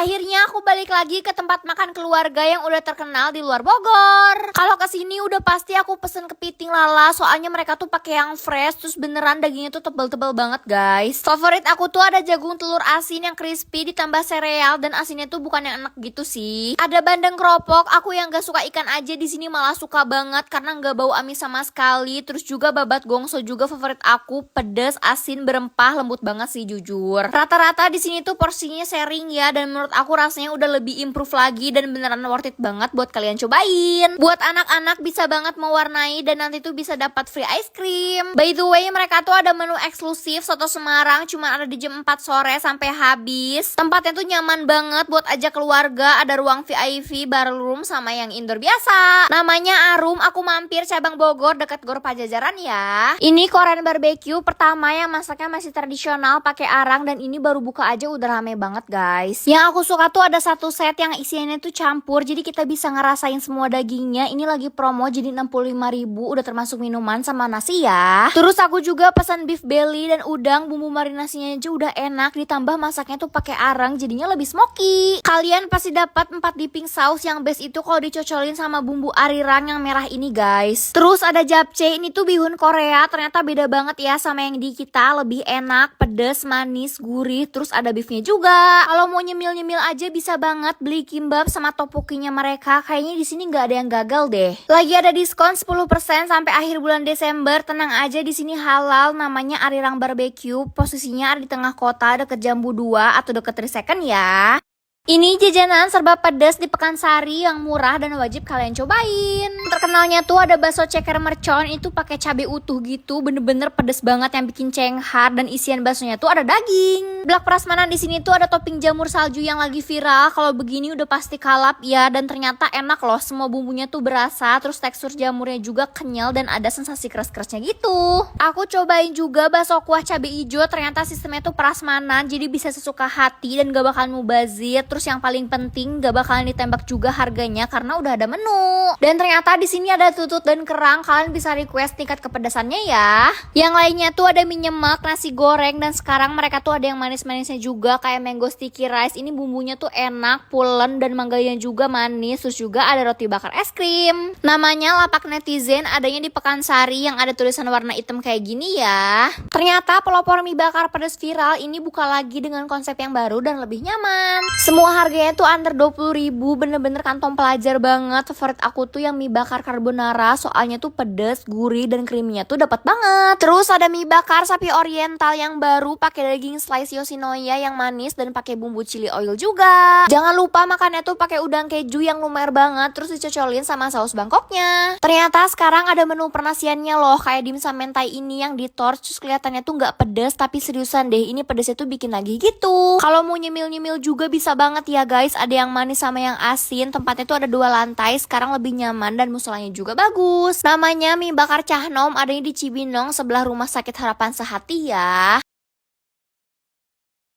Akhirnya aku balik lagi ke tempat makan keluarga yang udah terkenal di luar Bogor. Kalau kesini udah pasti aku pesen kepiting lala, soalnya mereka tuh pakai yang fresh, terus beneran dagingnya tuh tebel-tebel banget guys. Favorit aku tuh ada jagung telur asin yang crispy ditambah sereal, dan asinnya tuh bukan yang enak gitu sih. Ada bandeng keropok, aku yang gak suka ikan aja di sini malah suka banget karena gak bau amis sama sekali. Terus juga babat gongso juga favorit aku, pedas, asin, berempah, lembut banget sih jujur. Rata-rata di sini tuh porsinya sharing ya, dan menurut aku rasanya udah lebih improve lagi dan beneran worth it banget buat kalian cobain. Buat anak-anak bisa banget mewarnai dan nanti tuh bisa dapat free ice cream. By the way, mereka tuh ada menu eksklusif soto Semarang, cuma ada di jam 4 sore sampai habis. Tempatnya tuh nyaman banget buat ajak keluarga, ada ruang VIP, bar room sama yang indoor biasa. Namanya Arum, aku mampir cabang Bogor dekat Gor Pajajaran ya. Ini Korean barbecue pertama yang masaknya masih tradisional pakai arang, dan ini baru buka aja udah rame banget guys. Yang aku suka tuh ada satu set yang isiannya tuh campur, jadi kita bisa ngerasain semua dagingnya. Ini lagi promo jadi 65.000, udah termasuk minuman sama nasi ya. Terus aku juga pesan beef belly dan udang, bumbu marinasinya aja udah enak, ditambah masaknya tuh pakai arang jadinya lebih smoky. Kalian pasti dapat 4 dipping sauce yang best itu kalau dicocolin sama bumbu arirang yang merah ini guys. Terus ada japchae, ini tuh bihun Korea, ternyata beda banget ya sama yang di kita, lebih enak, pedas, manis, gurih, terus ada beefnya juga. Kalau mau nyemil-nyemil aja bisa banget beli kimbap sama topokinya mereka. Kayaknya di sini nggak ada yang gagal deh. Lagi ada diskon 10% sampai akhir bulan Desember. Tenang aja, di sini halal, namanya Arirang Barbecue. Posisinya ada di tengah kota deket Jambu 2 atau deket Trisecond ya. Ini jajanan serba pedas di Pekansari yang murah dan wajib kalian cobain. Terkenalnya tuh ada bakso ceker mercon, itu pakai cabai utuh gitu, bener-bener pedes banget yang bikin cenghar, dan isian baksonya tuh ada daging. Blak prasmanan di sini tuh ada topping jamur salju yang lagi viral. Kalau begini udah pasti kalap ya, dan ternyata enak loh, semua bumbunya tuh berasa, terus tekstur jamurnya juga kenyal dan ada sensasi keras-kerasnya gitu. Aku cobain juga bakso kuah cabai hijau, ternyata sistemnya tuh prasmanan, jadi bisa sesuka hati dan gak bakalan mubazir. Terus yang paling penting gak bakalan ditembak juga harganya karena udah ada menu. Dan ternyata di sini ada tutut dan kerang, kalian bisa request tingkat kepedasannya ya. Yang lainnya tuh ada mie nyemek, nasi goreng, dan sekarang mereka tuh ada yang manis-manisnya juga kayak mango sticky rice. Ini bumbunya tuh enak, pulen, dan mangganya juga manis. Terus juga ada roti bakar es krim. Namanya Lapak Netizen, adanya di Pekansari yang ada tulisan warna hitam kayak gini ya. Ternyata pelopor mie bakar pedas viral ini buka lagi dengan konsep yang baru dan lebih nyaman. Semua harganya tuh under 20.000, bener-bener kantong pelajar banget. Favorit aku tuh yang mie bakar carbonara, soalnya tuh pedes, gurih, dan creamy-nya tuh dapat banget. Terus ada mie bakar sapi oriental yang baru pakai daging slice Yoshinoya yang manis dan pakai bumbu chili oil juga. Jangan lupa makannya tuh pakai udang keju yang lumer banget, terus dicocolin sama saus Bangkoknya. Ternyata sekarang ada menu penasiannya loh, kayak dimsum mentai ini yang di torch, terus kelihatannya tuh nggak pedes, tapi seriusan deh ini pedesnya tuh bikin lagi gitu. Kalau mau nyemil-nyemil juga bisa banget ya guys, ada yang manis sama yang asin. Tempatnya tuh ada 2 lantai, sekarang lebih nyaman dan musolanya juga bagus. Namanya mie bakar Cahnom, adanya di Cibinong sebelah Rumah Sakit Harapan Sehati ya.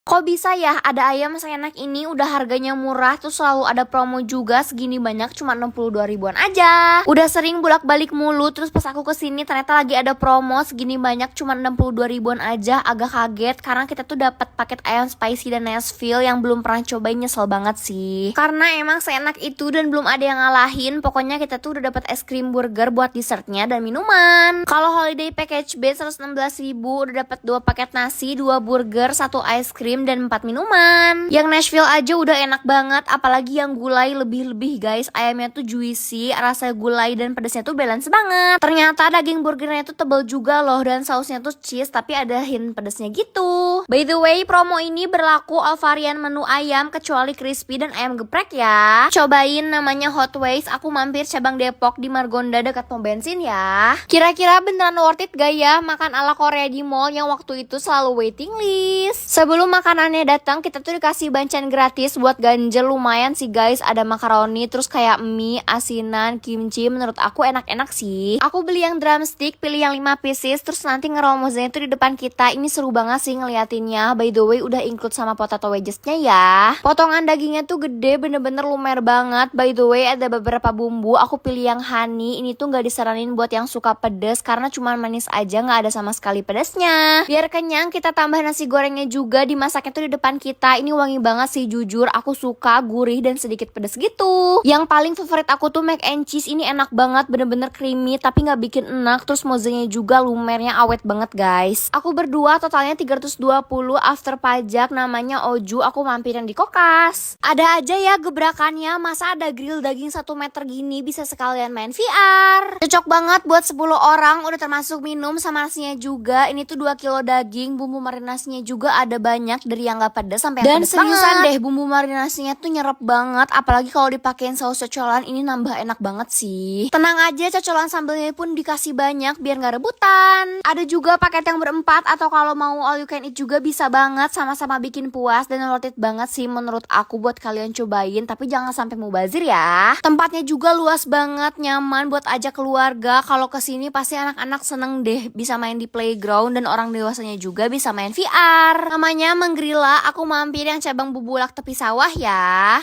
Kok bisa ya ada ayam seenak ini udah harganya murah, terus selalu ada promo juga, segini banyak cuma 62 ribuan aja. Udah sering bolak-balik mulu, terus pas aku kesini ternyata lagi ada promo segini banyak cuma 62 ribuan aja. Agak kaget karena kita tuh dapat paket ayam spicy dan Nashville yang belum pernah cobain, nyesel banget sih. Karena emang seenak itu dan belum ada yang ngalahin. Pokoknya kita tuh udah dapat es krim burger buat dessertnya dan minuman. Kalau holiday package B 116.000 udah dapat 2 paket nasi, 2 burger, 1 ice cream, dan 4 minuman. Yang Nashville aja udah enak banget, apalagi yang gulai lebih-lebih guys. Ayamnya tuh juicy, rasa gulai dan pedasnya tuh balance banget. Ternyata daging burgernya tuh tebal juga loh, dan sausnya tuh cheese tapi ada hint pedasnya gitu. By the way, promo ini berlaku all varian menu ayam kecuali crispy dan ayam geprek ya. Cobain, namanya Hot Wings. Aku mampir cabang Depok di Margonda dekat pom bensin ya. Kira-kira beneran worth it gak ya makan ala Korea di mall yang waktu itu selalu waiting list? Sebelum makanannya datang, kita tuh dikasih bancan gratis buat ganjel, lumayan sih guys. Ada makaroni, terus kayak mie, asinan, kimchi, menurut aku enak-enak sih. Aku beli yang drumstick, pilih yang 5 pieces, terus nanti ngerol mozzarella tuh di depan kita. Ini seru banget sih ngeliatinnya. By the way, udah include sama potato wedges-nya ya. Potongan dagingnya tuh gede, bener-bener lumer banget. By the way, ada beberapa bumbu, aku pilih yang honey. Ini tuh gak disaranin buat yang suka pedes, karena cuma manis aja, gak ada sama sekali pedesnya. Biar kenyang, kita tambah nasi gorengnya juga, dimasak masaknya tuh di depan kita. Ini wangi banget sih jujur, aku suka, gurih dan sedikit pedas gitu. Yang paling favorit aku tuh mac and cheese, ini enak banget, bener-bener creamy tapi nggak bikin enak. Terus mozenya juga lumernya awet banget guys. Aku berdua totalnya 320 after pajak, namanya Oju. Aku mampirin di Kokas. Ada aja ya gebrakannya, masa ada grill daging 1 meter gini bisa sekalian main VR. Cocok banget buat 10 orang, udah termasuk minum sama nasinya juga. Ini tuh 2 kilo daging, bumbu marinasinya juga ada banyak dari yang gak pedas sampai yang pedas banget. Dan seriusan deh, bumbu marinasinya tuh nyerap banget, apalagi kalau dipakein saus cocolan, ini nambah enak banget sih. Tenang aja, cocolan sambelnya pun dikasih banyak biar gak rebutan. Ada juga paket yang berempat, atau kalau mau all you can eat juga bisa banget, sama-sama bikin puas dan worth it banget sih menurut aku buat kalian cobain, tapi jangan sampai mubazir ya. Tempatnya juga luas banget, nyaman buat ajak keluarga. Kalau kesini pasti anak-anak seneng deh, bisa main di playground dan orang dewasanya juga bisa main VR. Namanya Menggrila, aku mampir yang cabang Bubulak tepi sawah ya.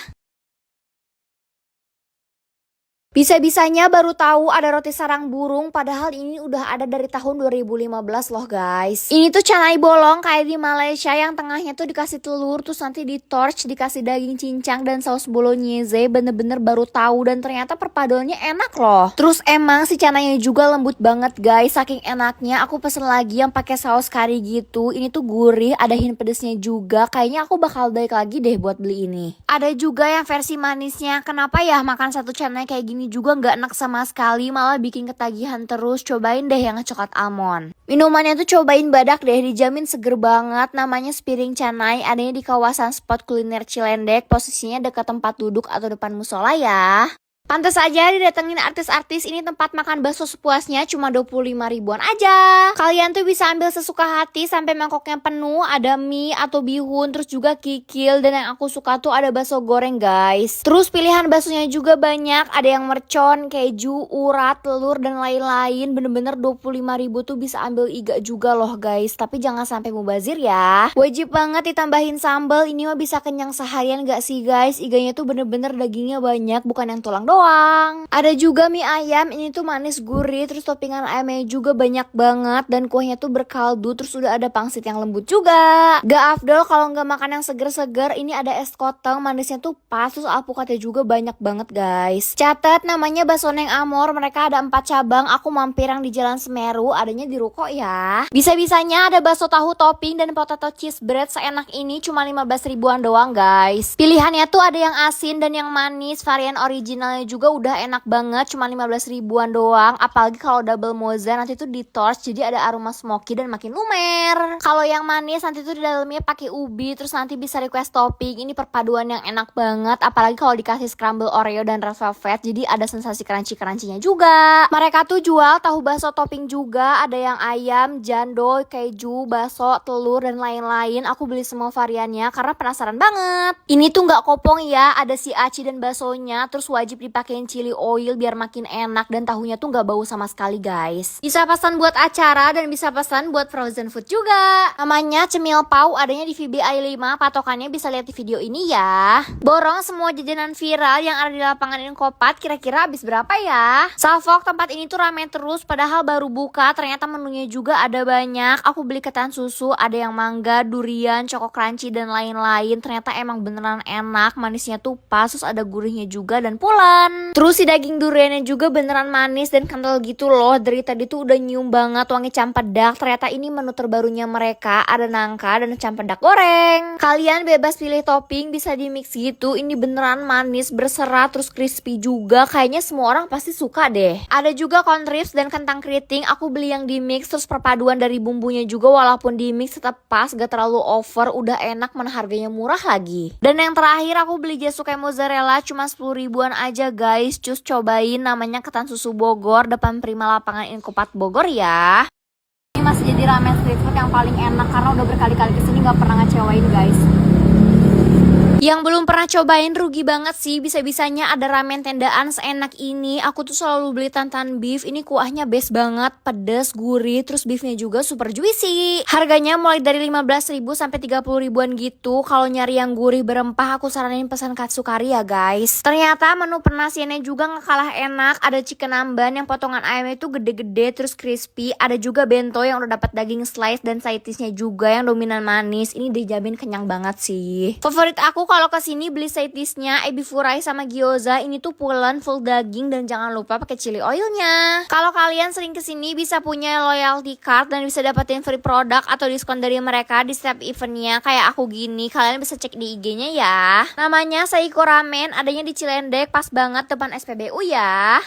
Bisa-bisanya baru tahu ada roti sarang burung, padahal ini udah ada dari tahun 2015 loh guys. Ini tuh canai bolong kayak di Malaysia, yang tengahnya tuh dikasih telur, terus nanti di torch dikasih daging cincang dan saus bolognese. Bener-bener baru tahu dan ternyata perpaduannya enak loh. Terus emang si canainya juga lembut banget guys, saking enaknya aku pesen lagi yang pakai saus kari gitu. Ini tuh gurih, ada hint pedesnya juga. Kayaknya aku bakal balik lagi deh buat beli ini. Ada juga yang versi manisnya. Kenapa ya makan satu canai kayak gini juga nggak enak sama sekali, malah bikin ketagihan terus. Cobain deh yang coklat almond. Minumannya tuh cobain badak deh, dijamin seger banget. Namanya Spiring Canai, adanya di kawasan spot kuliner Cilendek, posisinya dekat tempat duduk atau depan musola ya. Pantes aja didatengin artis-artis, ini tempat makan bakso sepuasnya cuma 25 ribuan aja. Kalian tuh bisa ambil sesuka hati sampai mangkoknya penuh, ada mie atau bihun, terus juga kikil, dan yang aku suka tuh ada bakso goreng guys. Terus pilihan baksonya juga banyak, ada yang mercon, keju, urat, telur, dan lain-lain. Bener-bener 25 ribu tuh bisa ambil iga juga loh guys, tapi jangan sampai mubazir ya. Wajib banget ditambahin sambal, ini mah bisa kenyang seharian gak sih guys. Iganya tuh bener-bener dagingnya banyak, bukan yang tulang doang. Ada juga mie ayam, ini tuh manis gurih, terus toppingan ayamnya juga banyak banget, dan kuahnya tuh berkaldu, terus udah ada pangsit yang lembut juga. Gak afdol kalau nggak makan yang seger-seger. Ini ada es koteng, manisnya tuh pas, terus alpukatnya juga banyak banget guys. Catat, namanya Bakso Neng Amor, mereka ada 4 cabang. Aku mampir yang di Jalan Semeru, adanya di ruko ya. Bisa-bisanya ada bakso tahu topping dan potato cheese bread seenak ini cuma 15 ribuan doang guys. Pilihannya tuh ada yang asin dan yang manis, varian originalnya juga udah enak banget, cuma 15 ribuan doang. Apalagi kalau double moza nanti tuh di torch, jadi ada aroma smoky dan makin lumer. Kalau yang manis nanti tuh di dalamnya pakai ubi, terus nanti bisa request topping. Ini perpaduan yang enak banget, apalagi kalau dikasih scramble Oreo dan red velvet, jadi ada sensasi crunchy-crunchy-nya juga. Mereka tuh jual tahu bakso topping juga, ada yang ayam, jando, keju, bakso, telur, dan lain-lain. Aku beli semua variannya karena penasaran banget. Ini tuh nggak kopong ya, ada si aci dan baksonya, terus wajib dipakein chili oil biar makin enak, dan tahunya tuh nggak bau sama sekali guys. Bisa pesan buat acara dan bisa pesan buat frozen food juga. Namanya Cemil Pau, adanya di VBI 5, patokannya bisa lihat di video ini ya. Borong semua jajanan viral yang ada di lapangan Inkopat, kira-kira habis berapa ya? Salfok, tempat ini tuh rame terus padahal baru buka, ternyata menunya juga ada banyak. Aku beli ketan susu, ada yang mangga, durian, choco crunchy, dan lain-lain. Ternyata emang beneran enak, manisnya tuh pas, terus ada gurihnya juga dan pulen. Terus si daging duriannya juga beneran manis dan kental gitu loh. Dari tadi tuh udah nyium banget wangi campedak. Ternyata ini menu terbarunya mereka, ada nangka dan campedak goreng. Kalian bebas pilih topping, bisa di mix gitu. Ini beneran manis, berserat, terus crispy juga. Kayaknya semua orang pasti suka deh. Ada juga corn ribs dan kentang keriting. Aku beli yang di mix, terus perpaduan dari bumbunya juga walaupun di mix tetap pas, gak terlalu over, udah enak, mana harganya murah lagi. Dan yang terakhir aku beli jasukai mozzarella cuma 10 ribuan aja guys. Cus cobain, namanya ketan susu Bogor, depan Prima Lapangan Inkopat Bogor ya. Ini masih jadi ramen street food yang paling enak karena udah berkali-kali kesini gak pernah ngecewain guys. Yang belum pernah cobain rugi banget sih, bisa-bisanya ada ramen tendaan seenak ini. Aku tuh selalu beli Tantan Beef, ini kuahnya best banget, pedes, gurih, terus beefnya juga super juicy. Harganya mulai dari 15.000 sampai 30 ribuan gitu. Kalau nyari yang gurih berempah, aku saranin pesan katsukari ya guys. Ternyata menu penasiannya juga gak kalah enak. Ada chicken namban yang potongan ayamnya itu gede-gede terus crispy. Ada juga bento yang udah dapat daging slice dan side dish-nya juga yang dominan manis. Ini dijamin kenyang banget sih. Favorit aku kalau kesini beli side dish-nya ebi furai sama gyoza. Ini tuh pulen full daging dan jangan lupa pakai chili oilnya. Kalau kalian sering kesini bisa punya loyalty card dan bisa dapetin free produk atau diskon dari mereka di setiap eventnya. Kayak aku gini, kalian bisa cek di IG-nya ya. Namanya Saiko Ramen, adanya di Cilendek, pas banget depan SPBU ya.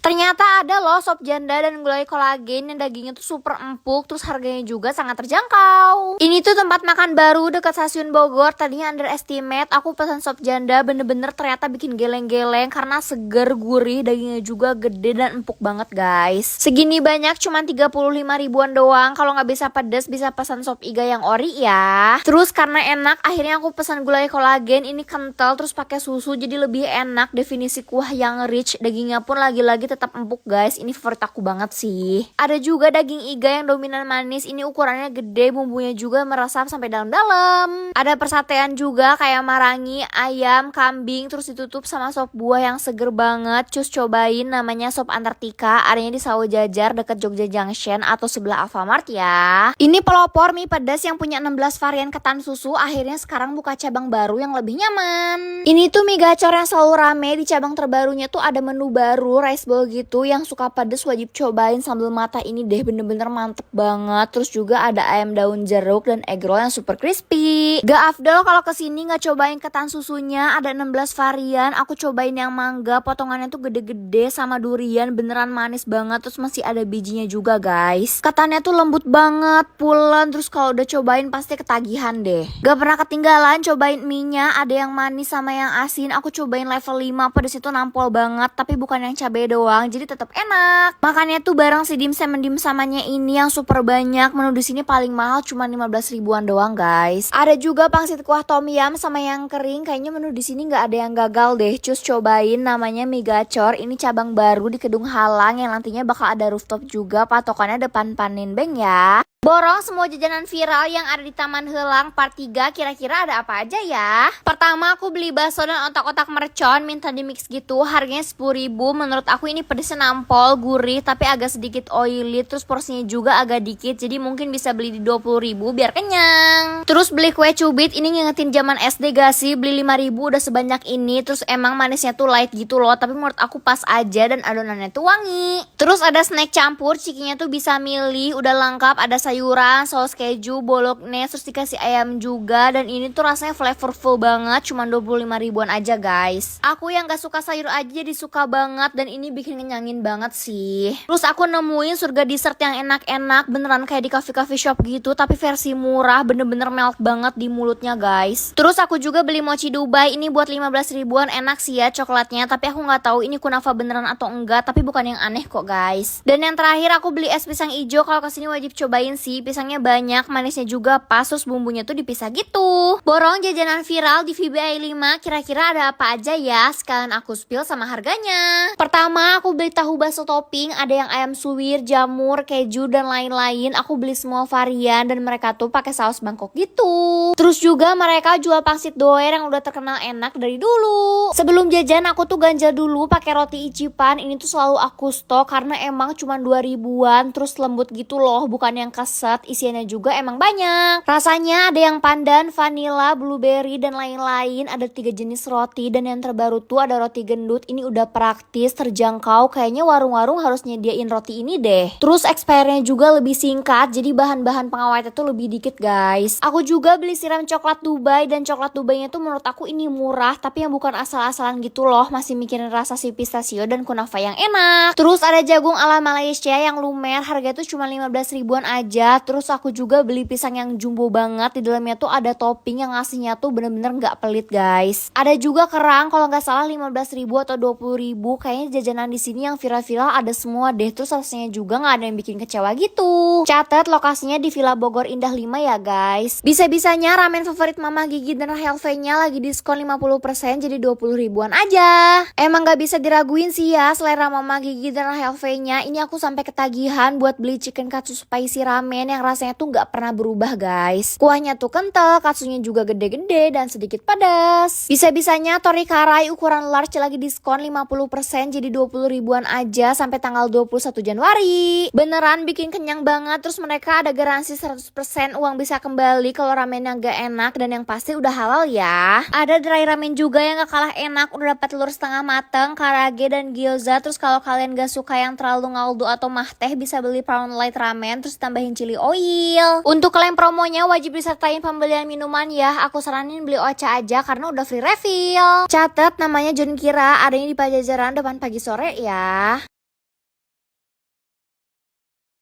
Ternyata ada loh sop janda dan gulai kolagen yang dagingnya tuh super empuk, terus harganya juga sangat terjangkau. Ini tuh tempat makan baru dekat stasiun Bogor, tadinya underestimate. Aku pesan sop janda, bener-bener ternyata bikin geleng-geleng karena seger, gurih, dagingnya juga gede dan empuk banget guys. Segini banyak cuma 35 ribuan doang. Kalau nggak bisa pedes bisa pesan sop iga yang ori ya. Terus karena enak, akhirnya aku pesan gulai kolagen. Ini kental terus pakai susu jadi lebih enak. Definisi kuah yang rich, dagingnya pun lagi-lagi tetap empuk guys. Ini favorit aku banget sih. Ada juga daging iga yang dominan manis. Ini ukurannya gede, bumbunya juga meresap sampai dalam-dalam. Ada persatean juga kayak marangi, ayam, kambing, terus ditutup sama sop buah yang seger banget. Cus cobain, namanya sop Antartika. Adanya di Sawo Jajar deket Jogja Junction atau sebelah Alfamart ya. Ini pelopor mie pedas yang punya 16 varian ketan susu. Akhirnya sekarang buka cabang baru yang lebih nyaman. Ini tuh mie gacor yang selalu rame. Di cabang terbarunya tuh ada menu baru rice bowl gitu. Yang suka pedes wajib cobain sambal mata ini deh, bener-bener mantep banget. Terus juga ada ayam daun jeruk dan egg roll yang super crispy. Gak afdol kalau kesini gak cobain ketan susunya. Ada 16 varian. Aku cobain yang mangga, potongannya tuh gede-gede sama durian, beneran manis banget. Terus masih ada bijinya juga guys. Ketannya tuh lembut banget, pulen. Terus kalau udah cobain pasti ketagihan deh. Gak pernah ketinggalan cobain mie-nya. Ada yang manis sama yang asin. Aku cobain level 5, pedes itu nampol banget. Tapi bukan yang cabai doang, jadi tetap enak. Makannya tuh bareng si dimsamanya ini yang super banyak. Menu di sini paling mahal cuma 15 ribuan doang guys. Ada juga pangsit kuah tom yum sama yang kering. Kayaknya menu di sini nggak ada yang gagal deh. Cus cobain, namanya mie gacor. Ini cabang baru di Kedung Halang yang nantinya bakal ada rooftop juga. Patokannya depan Panin Bank ya. Borong semua jajanan viral yang ada di Taman Helang part 3, kira-kira ada apa aja ya? Pertama aku beli bakso dan otak-otak mercon, minta di mix gitu, harganya 10 ribu. Menurut aku ini pedesnya nampol, gurih, tapi agak sedikit oily, terus porsinya juga agak dikit, jadi mungkin bisa beli di 20 ribu biar kenyang. Terus beli kue cubit, ini ngingetin zaman SD gak sih? Beli 5 ribu udah sebanyak ini, terus emang manisnya tuh light gitu loh, tapi menurut aku pas aja dan adonannya tuh wangi. Terus ada snack campur, cikinya tuh bisa milih, udah lengkap, ada sayuran, saus keju, bolognese, terus dikasih ayam juga. Dan ini tuh rasanya flavorful banget, cuma 25 ribuan aja guys. Aku yang gak suka sayur aja jadi suka banget, dan ini bikin kenyangin banget sih. Terus aku nemuin surga dessert yang enak-enak, beneran kayak di cafe shop gitu, tapi versi murah, bener-bener melt banget di mulutnya guys. Terus aku juga beli mochi Dubai, ini buat 15 ribuan, enak sih ya coklatnya, tapi aku gak tahu ini kunafa beneran atau enggak, tapi bukan yang aneh kok guys. Dan yang terakhir aku beli es pisang hijau, kalau kesini wajib cobain sih, pisangnya banyak, manisnya juga pas, terus bumbunya tuh dipisah gitu. Borong jajanan viral di VBI 5, kira-kira ada apa aja ya? Sekalian aku spill sama harganya. Pertama aku beli tahu bakso topping, ada yang ayam suwir, jamur, keju dan lain-lain. Aku beli semua varian dan mereka tuh pakai saus Bangkok gitu. Terus juga mereka jual pangsit doer yang udah terkenal enak dari dulu. Sebelum jajan aku tuh ganjal dulu pakai roti icipan, ini tuh selalu aku stok karena emang cuma 2 ribuan, terus lembut gitu loh, bukan yang keset. Isiannya juga emang banyak. Rasanya ada yang pandan, vanilla, blueberry dan lain-lain. Ada 3 jenis roti dan yang terbaru tuh ada roti gendut. Ini udah praktis, terjangkau. Kayaknya warung-warung harus nyediain roti ini deh. Terus expirednya juga lebih singkat, jadi bahan-bahan pengawetnya tuh lebih dikit guys. Aku juga beli siram coklat Dubai, dan coklat Dubainya tuh menurut aku ini murah, tapi yang bukan asal-asalan gitu loh. Masih mikirin rasa si pistachio dan kunafa yang enak. Terus ada jagung ala Malaysia yang lumer, harga tuh cuma 15 ribuan aja. aja. Terus aku juga beli pisang yang jumbo banget. Di dalamnya tuh ada topping yang ngasihnya tuh bener-bener nggak pelit guys. Ada juga kerang kalau nggak salah 15.000 atau 20.000. Kayaknya jajanan di sini yang viral-viral ada semua deh. Terus rasanya juga nggak ada yang bikin kecewa gitu. Catat lokasinya di Villa Bogor Indah 5 ya guys. Bisa-bisanya ramen favorit Mama Gigi dan Rahel V-nya lagi diskon 50% jadi 20 ribuan aja. Emang gak bisa diraguin sih ya selera Mama Gigi dan Rahel V-nya. Ini aku sampai ketagihan buat beli chicken katsu spicy ramen yang rasanya tuh gak pernah berubah guys. Kuahnya tuh kental, katsunya juga gede-gede dan sedikit pedas. Bisa-bisanya Tori Karai ukuran large lagi diskon 50% jadi 20 ribuan aja sampai tanggal 21 Januari. Beneran bikin kenyang banget. Terus mereka ada garansi 100% uang bisa kembali kalau ramennya gak enak dan yang pasti udah halal ya. Ada dry ramen juga yang gak kalah enak, udah dapat telur setengah mateng, karage dan gyoza. Terus kalau kalian gak suka yang terlalu ngaldo atau mah teh bisa beli prawn light ramen terus tambahin chili oil. Untuk klaim promonya wajib disertain pembelian minuman ya. Aku saranin beli Ocha aja karena udah free refill. Catat namanya John Kira, adanya di Pajajaran depan Pagi Sore ya.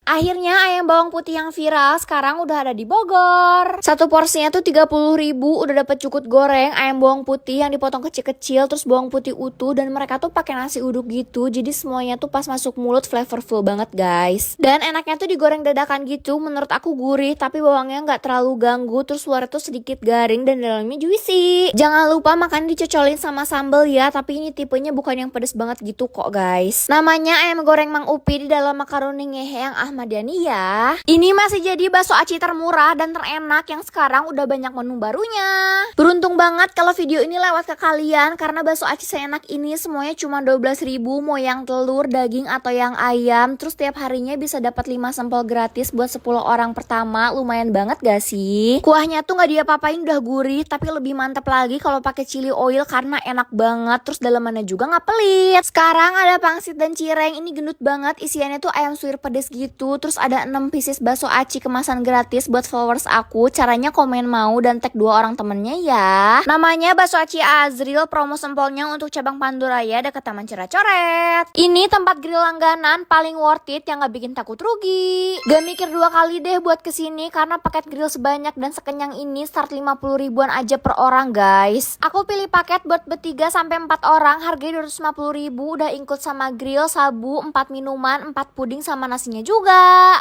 Akhirnya ayam bawang putih yang viral sekarang udah ada di Bogor. Satu porsinya tuh 30.000, udah dapet cukut goreng, ayam bawang putih yang dipotong kecil-kecil, terus bawang putih utuh, dan mereka tuh pakai nasi uduk gitu. Jadi semuanya tuh pas masuk mulut flavorful banget guys. Dan enaknya tuh digoreng dadakan gitu, menurut aku gurih tapi bawangnya nggak terlalu ganggu, terus luarnya tuh sedikit garing dan dalamnya juicy. Jangan lupa makan dicocolin sama sambal ya, tapi ini tipenya bukan yang pedes banget gitu kok guys. Namanya ayam goreng Mang Upi di dalam makaroni ngehe yang Ahmadiyani ya. Ini masih jadi bakso aci termurah dan terenak yang sekarang udah banyak menu barunya. Beruntung banget kalau video ini lewat ke kalian karena bakso aci seenak ini semuanya cuma 12.000, mau yang telur, daging atau yang ayam. Terus tiap harinya bisa dapat 5 sampel gratis buat 10 orang pertama. Lumayan banget gak sih? Kuahnya tuh gak diapa-apain udah gurih, tapi lebih mantap lagi kalau pakai chili oil karena enak banget. Terus dalamannya juga gak pelit. Sekarang ada pangsit dan cireng, ini gendut banget. Isiannya tuh ayam suwir pedes gitu. Terus ada 6 pieces bakso aci kemasan gratis buat followers aku. Caranya komen mau dan tag 2 orang temennya ya. Namanya bakso aci Azril, promo sampelnya untuk cabang Panduraya dekat Taman Ciracoret. Ini tempat grill langganan paling worth it yang gak bikin takut rugi. Gak mikir 2 kali deh buat kesini karena paket grill sebanyak dan sekenyang ini start 50 ribuan aja per orang guys. Aku pilih paket buat bertiga sampai 4 orang, harganya 250.000, udah include sama grill, sabu, 4 minuman, 4 puding sama nasinya juga.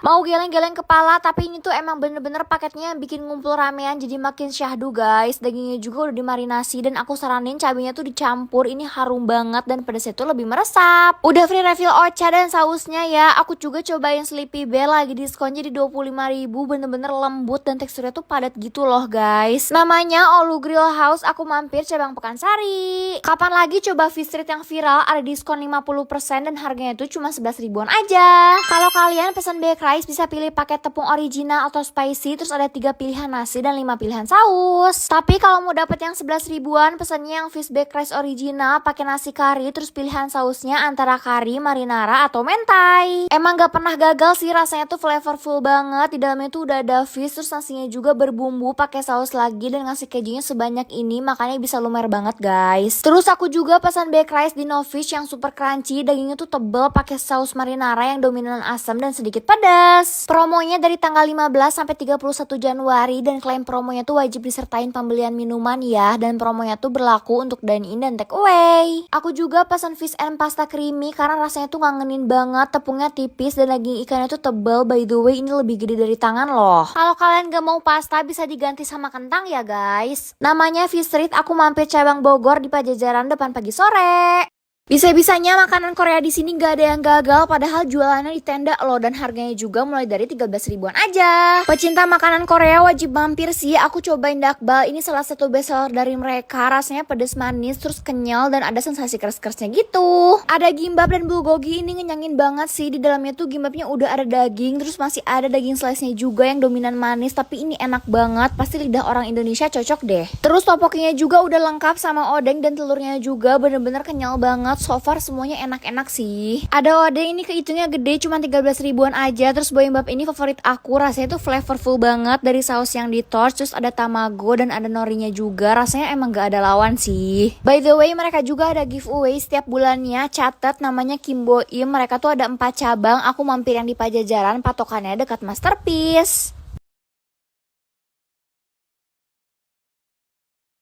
Mau geleng-geleng kepala, tapi ini tuh emang bener-bener paketnya bikin ngumpul ramean jadi makin syahdu guys. Dagingnya juga udah dimarinasi dan aku saranin cabenya tuh dicampur, ini harum banget dan pedasnya tuh lebih meresap. Udah free refill Ocha dan sausnya ya. Aku juga cobain Sleepy Bell lagi diskon jadi 25.000, bener-bener lembut dan teksturnya tuh padat gitu loh guys. Namanya Olu Grill House, aku mampir cabang Pekansari. Kapan lagi coba fish street yang viral, ada diskon 50% dan harganya tuh cuma 11 ribuan aja. Kalau kalian pesan baked rice bisa pilih paket tepung original atau spicy, terus ada 3 pilihan nasi dan 5 pilihan saus. Tapi kalau mau dapet yang 11 ribuan, pesannya yang fish baked rice original pakai nasi kari, terus pilihan sausnya antara kari, marinara atau mentai. Emang gak pernah gagal sih, rasanya tuh flavorful banget. Di dalamnya tuh udah ada fish, terus nasinya juga berbumbu pakai saus lagi dan ngasih kejunya sebanyak ini, makanya bisa lumer banget guys. Terus aku juga pesan baked rice di No Fish yang super crunchy, dagingnya tuh tebel pakai saus marinara yang dominan asam dan sedikit pedas. Promonya dari tanggal 15 sampai 31 Januari dan klaim promonya tuh wajib disertain pembelian minuman ya, dan promonya tuh berlaku untuk dine in dan take away. Aku juga pesan fish and pasta creamy karena rasanya tuh ngangenin banget, tepungnya tipis dan daging ikannya tuh tebal. By the way, ini lebih gede dari tangan loh. Kalau kalian gak mau pasta bisa diganti sama kentang ya guys. Namanya Fish Street, aku mampir cabang Bogor di Pajajaran depan Pagi Sore. Bisa-bisanya makanan Korea di sini gak ada yang gagal, padahal jualannya di tenda loh dan harganya juga mulai dari 13 ribuan aja. Pecinta makanan Korea wajib mampir sih. Aku cobain dakbal, ini salah satu bestseller dari mereka. Rasanya pedas manis, terus kenyal dan ada sensasi keras-kerasnya gitu. Ada gimbap dan bulgogi, ini ngenyangin banget sih. Di dalamnya tuh gimbapnya udah ada daging, terus masih ada daging slice-nya juga yang dominan manis, tapi ini enak banget. Pasti lidah orang Indonesia cocok deh. Terus topokinya juga udah lengkap sama odeng dan telurnya juga bener-bener kenyal banget. banget. So far semuanya enak-enak sih. Ada odeng ini kehitungnya gede cuma 13 ribuan aja. Terus boyembab ini favorit aku, rasanya tuh flavorful banget dari saus yang di torch. Terus ada tamago dan ada norinya juga. Rasanya emang gak ada lawan sih. By the way, mereka juga ada giveaway setiap bulannya. Catat namanya Kimboim. Mereka tuh ada 4 cabang. Aku mampir yang di Pajajaran, patokannya dekat Masterpiece.